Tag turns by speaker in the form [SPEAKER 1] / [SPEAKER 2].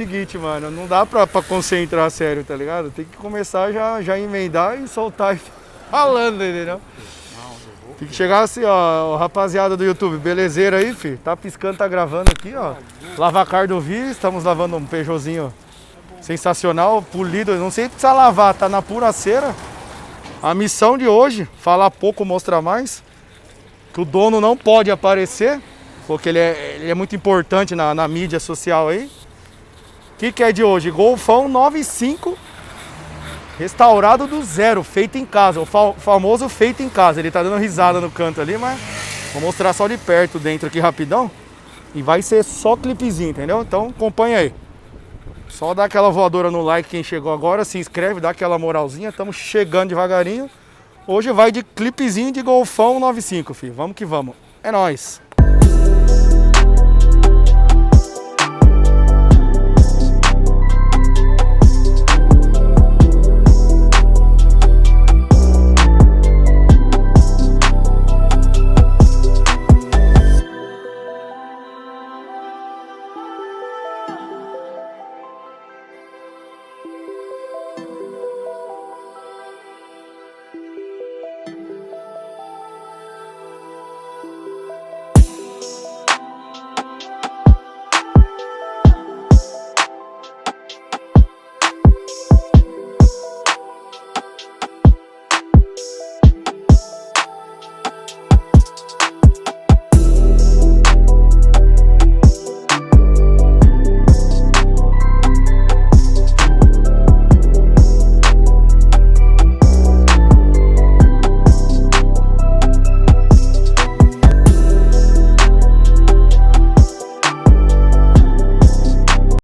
[SPEAKER 1] seguinte, mano, não dá pra concentrar sério, tá ligado? Tem que começar já emendar e soltar e falando, entendeu? Tem que chegar assim, ó, rapaziada do YouTube, belezeira aí, fi? Tá piscando, tá gravando aqui, ó. Lavacar do Vi, estamos lavando um Peugeotzinho sensacional, polido, não sei se precisa lavar, tá na pura cera. A missão de hoje, falar pouco, mostrar mais, que o dono não pode aparecer, porque ele é muito importante na mídia social aí. O que é de hoje? Golfão 95, restaurado do zero, feito em casa, o famoso feito em casa. Ele tá dando risada no canto ali, mas vou mostrar só de perto dentro aqui rapidão. E vai ser só clipezinho, entendeu? Então acompanha aí. Só dá aquela voadora no like quem chegou agora, se inscreve, dá aquela moralzinha, estamos chegando devagarinho. Hoje vai de clipezinho de Golfão 95, filho. Vamos que vamos. É nóis.